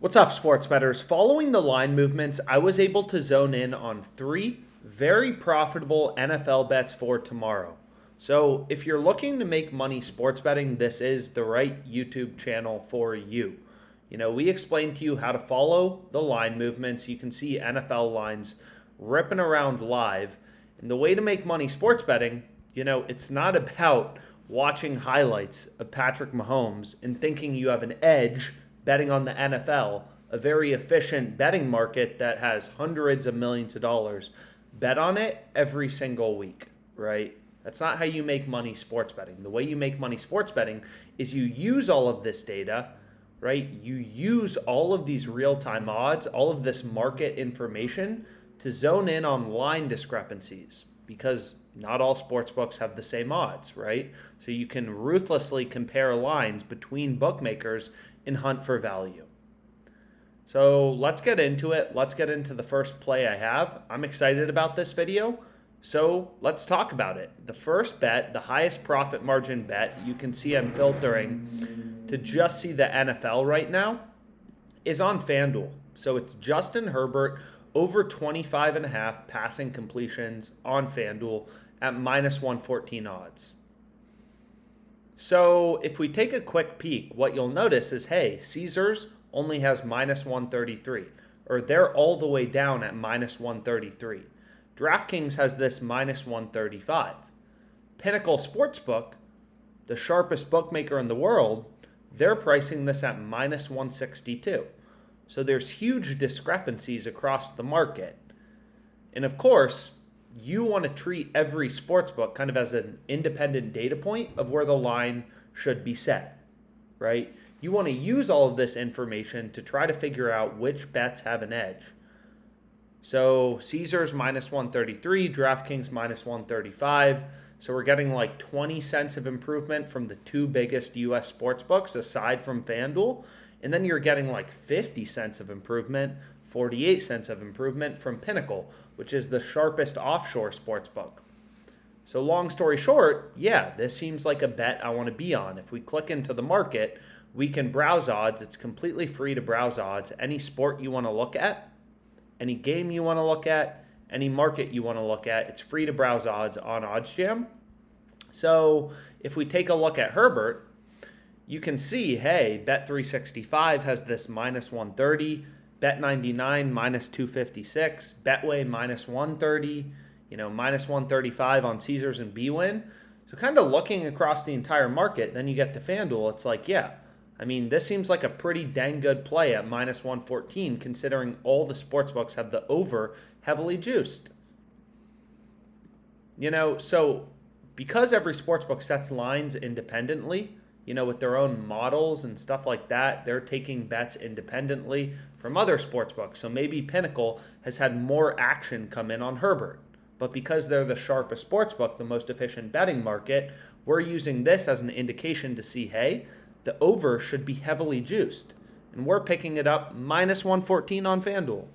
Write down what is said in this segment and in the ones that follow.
What's up, sports bettors? Following the line movements, I was able to zone in on 3 very profitable NFL bets for tomorrow. So, if you're looking to make money sports betting, this is the right YouTube channel for you. We explain to you how to follow the line movements. You can see NFL lines ripping around live. And the way to make money sports betting, it's not about watching highlights of Patrick Mahomes and thinking you have an edge betting on the NFL, a very efficient betting market that has hundreds of millions of dollars. Bet on it every single week, right? That's not how you make money sports betting. The way you make money sports betting is you use all of this data, right? You use all of these real-time odds, all of this market information to zone in on line discrepancies, because not all sports books have the same odds, right? So you can ruthlessly compare lines between bookmakers and hunt for value. So let's get into it. Let's get into the first play I have. I'm excited about this video, so let's talk about it. The first bet, the highest profit margin bet, you can see I'm filtering to just see the NFL right now, is on FanDuel. So it's Justin Herbert over 25.5 passing completions on FanDuel at minus 114 odds. So if we take a quick peek, what you'll notice is, hey, Caesars only has minus 133, or they're all the way down at minus 133. DraftKings has this minus 135. Pinnacle Sportsbook, the sharpest bookmaker in the world, they're pricing this at minus 162. So there's huge discrepancies across the market. And of course, you want to treat every sportsbook kind of as an independent data point of where the line should be set, right? You want to use all of this information to try to figure out which bets have an edge. So Caesars minus 133, DraftKings minus 135. So we're getting like 20 cents of improvement from the two biggest US sportsbooks aside from FanDuel. And then you're getting like 50 cents of improvement, 48 cents of improvement from Pinnacle, which is the sharpest offshore sportsbook. So long story short, yeah, this seems like a bet I want to be on. If we click into the market, we can browse odds. It's completely free to browse odds. Any sport you want to look at, any game you want to look at, any market you want to look at, it's free to browse odds on OddsJam. So if we take a look at Herbert, you can see, hey, Bet365 has this minus 130, Bet99 minus 256, Betway minus 130, minus 135 on Caesars and BWin. So kind of looking across the entire market, then you get to FanDuel, it's like, yeah, this seems like a pretty dang good play at minus 114, considering all the sportsbooks have the over heavily juiced. So because every sportsbook sets lines independently, with their own models and stuff like that, they're taking bets independently from other sportsbooks. So maybe Pinnacle has had more action come in on Herbert. But because they're the sharpest sportsbook, the most efficient betting market, we're using this as an indication to see, hey, the over should be heavily juiced. And we're picking it up minus 114 on FanDuel.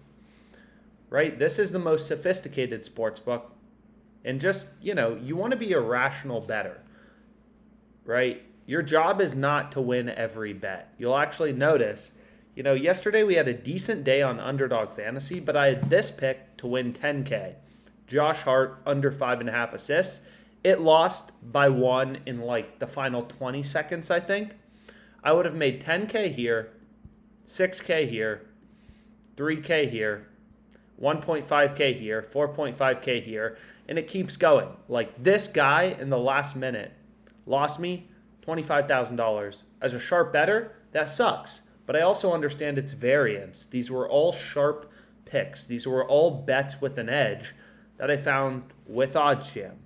Right? This is the most sophisticated sportsbook. And just, you want to be a rational bettor. Right? Your job is not to win every bet. You'll actually notice, yesterday we had a decent day on Underdog Fantasy, but I had this pick to win 10K. Josh Hart, under 5.5 assists. It lost by 1 in like the final 20 seconds, I think. I would have made 10K here, 6K here, 3K here, 1.5K here, 4.5K here, and it keeps going. Like this guy in the last minute lost me $25,000. As a sharp bettor, that sucks. But I also understand its variance. These were all sharp picks. These were all bets with an edge that I found with OddsJam.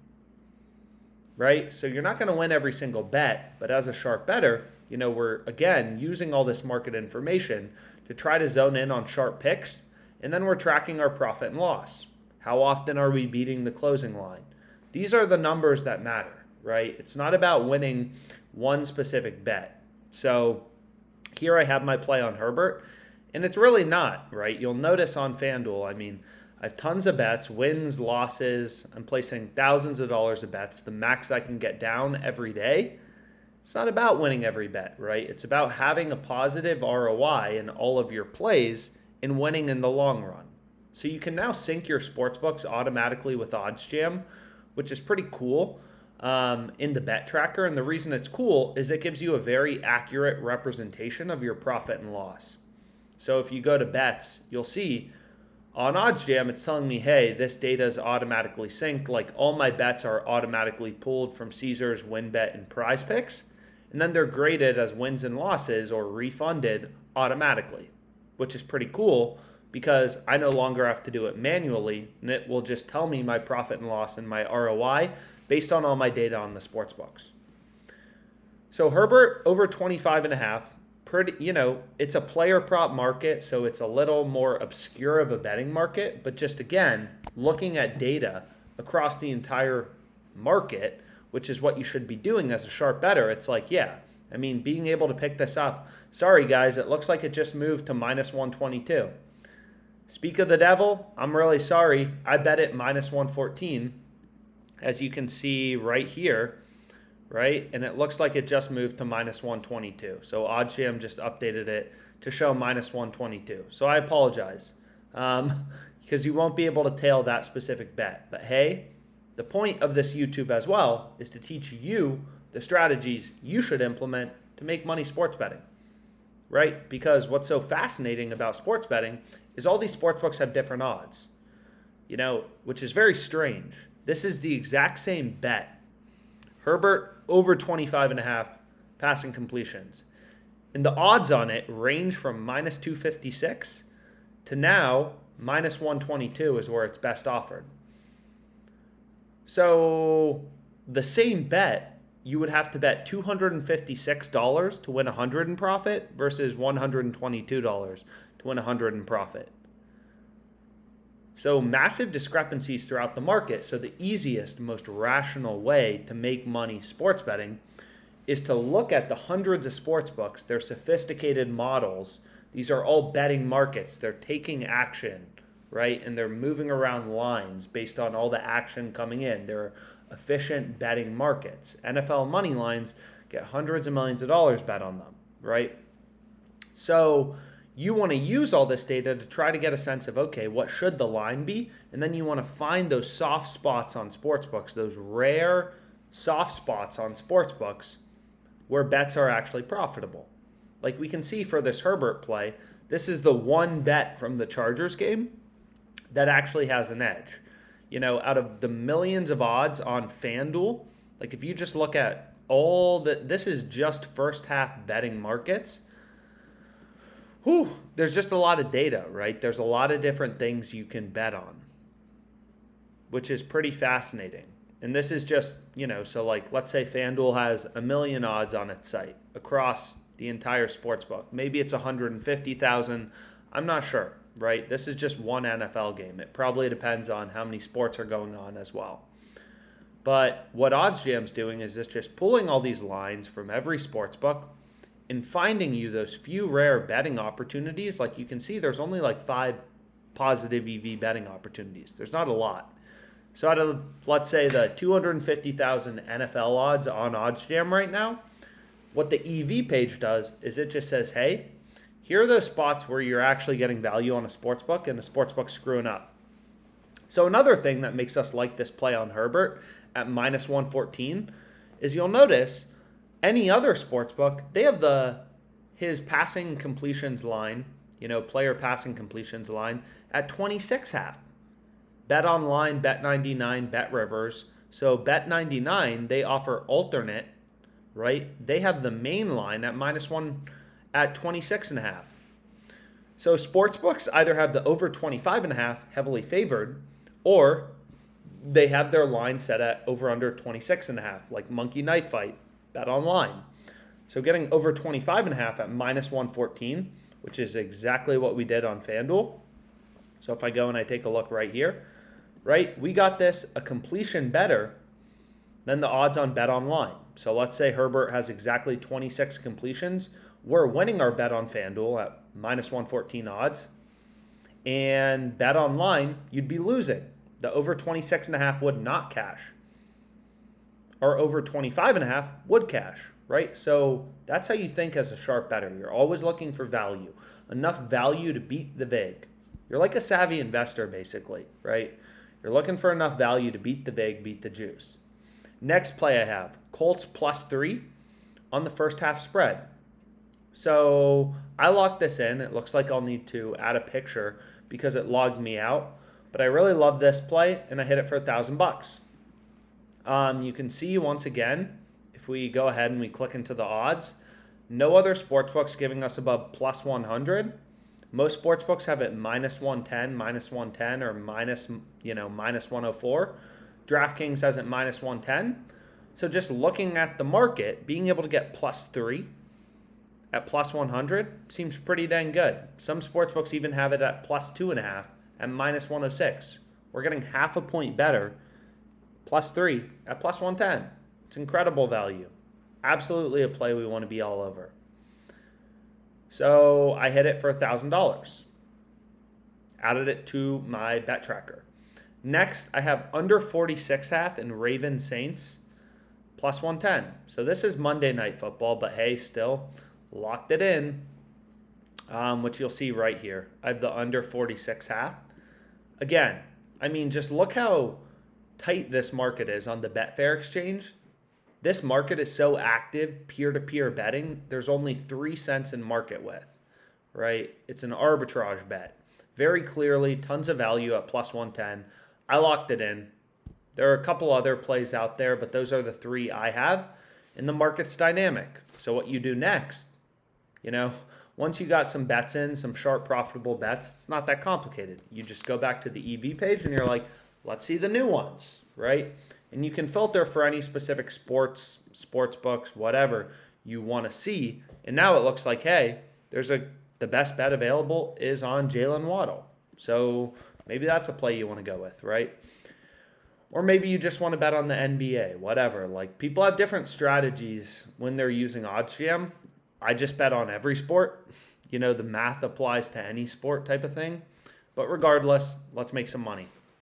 Right? So you're not going to win every single bet, but as a sharp bettor, we're, again, using all this market information to try to zone in on sharp picks, and then we're tracking our profit and loss. How often are we beating the closing line? These are the numbers that matter, right? It's not about winning one specific bet. So here I have my play on Herbert, and it's really not, right? You'll notice on FanDuel, I have tons of bets, wins, losses. I'm placing thousands of dollars of bets, the max I can get down every day. It's not about winning every bet, right? It's about having a positive ROI in all of your plays and winning in the long run. So you can now sync your sportsbooks automatically with OddsJam, which is pretty cool in the bet tracker. And the reason it's cool is it gives you a very accurate representation of your profit and loss. So if you go to bets, you'll see on OddsJam, it's telling me, hey, this data is automatically synced. Like all my bets are automatically pulled from Caesars, WinBet, and Prize Picks. And then they're graded as wins and losses or refunded automatically, which is pretty cool because I no longer have to do it manually, and it will just tell me my profit and loss and my ROI based on all my data on the sports books. So Herbert over 25.5, pretty, it's a player prop market, so it's a little more obscure of a betting market, but just again, looking at data across the entire market, which is what you should be doing as a sharp bettor, it's like, yeah, I mean, being able to pick this up. Sorry, guys, it looks like it just moved to minus 122. Speak of the devil, I'm really sorry. I bet it minus 114, as you can see right here, right? And it looks like it just moved to minus 122. So OddsJam just updated it to show minus 122. So I apologize because you won't be able to tail that specific bet. But hey, the point of this YouTube as well is to teach you the strategies you should implement to make money sports betting, right? Because what's so fascinating about sports betting is all these sports books have different odds, which is very strange. This is the exact same bet. Herbert over 25.5 passing completions. And the odds on it range from minus 256 to now minus 122 is where it's best offered. So the same bet, you would have to bet $256 to win 100 in profit versus $122 to win 100 in profit. So massive discrepancies throughout the market. So the easiest, most rational way to make money sports betting is to look at the hundreds of sports books, their sophisticated models. These are all betting markets. They're taking action, right? And they're moving around lines based on all the action coming in. They're efficient betting markets. NFL money lines get hundreds of millions of dollars bet on them, right? So you want to use all this data to try to get a sense of, okay, what should the line be? And then you want to find those soft spots on sportsbooks, those rare soft spots on sportsbooks where bets are actually profitable. Like we can see for this Herbert play, this is the one bet from the Chargers game that actually has an edge. Out of the millions of odds on FanDuel, like if you just look at all this is just first half betting markets. There's just a lot of data, right? There's a lot of different things you can bet on, which is pretty fascinating. And this is just, so like let's say FanDuel has 1 million odds on its site across the entire sportsbook. Maybe it's 150,000. I'm not sure, right? This is just one NFL game. It probably depends on how many sports are going on as well. But what OddsJam's doing is it's just pulling all these lines from every sportsbook and finding you those few rare betting opportunities. Like you can see, there's only like 5 positive EV betting opportunities. There's not a lot. So out of, let's say, the 250,000 NFL odds on OddsJam right now, what the EV page does is it just says, hey, here are those spots where you're actually getting value on a sportsbook and the sportsbook's screwing up. So another thing that makes us like this play on Herbert at minus 114 is you'll notice any other sportsbook, they have his passing completions line, player passing completions line at 26.5. Bet Online, Bet99, Bet Rivers. So Bet99, they offer alternate, right? They have the main line at minus 1 at 26.5. So sportsbooks either have the over 25.5 heavily favored, or they have their line set at over under 26.5, like Monkey Knife Fight, Bet Online. So getting over 25.5 at minus 114, which is exactly what we did on FanDuel. So if I go and I take a look right here, right, we got this a completion better than the odds on Bet Online. So let's say Herbert has exactly 26 completions. We're winning our bet on FanDuel at minus 114 odds. And Bet Online, you'd be losing. The over 26.5 would not cash. Or over 25.5 would cash. right? So that's how you think as a sharp bettor. You're always looking for value, enough value to beat the VIG. You're like a savvy investor, basically, right? You're looking for enough value to beat the VIG, beat the juice. Next play I have, Colts +3 on the first half spread. So I locked this in. It looks like I'll need to add a picture because it logged me out. But I really love this play, and I hit it for $1,000. You can see once again, if we go ahead and we click into the odds, no other sportsbooks giving us above +100. Most sportsbooks have it -110, or -104. DraftKings has it -110. So just looking at the market, being able to get +3 at +100 seems pretty dang good. Some sportsbooks even have it at +2.5 at -106. We're getting half a point better, +3 at +110. It's incredible value. Absolutely a play we want to be all over. So I hit it for $1,000. Added it to my bet tracker. Next, I have under 46.5 in Ravens Saints +110. So this is Monday Night Football, but hey, still locked it in, which you'll see right here. I have the under 46.5. Again, I mean, just look how tight this market is on the Betfair exchange. This market is so active, peer-to-peer betting, there's only 3 cents in market width, right? It's an arbitrage bet. Very clearly, tons of value at +110. I locked it in. There are a couple other plays out there, but those are the 3 I have. And the market's dynamic. So what you do next, once you got some bets in, some sharp, profitable bets, it's not that complicated. You just go back to the EV page and you're like, let's see the new ones, right? And you can filter for any specific sports books, whatever you want to see. And now it looks like, hey, the best bet available is on Jalen Waddle. So maybe that's a play you want to go with, right? Or maybe you just want to bet on the NBA, whatever. Like, people have different strategies when they're using OddsJam. I just bet on every sport. The math applies to any sport type of thing. But regardless, let's make some money.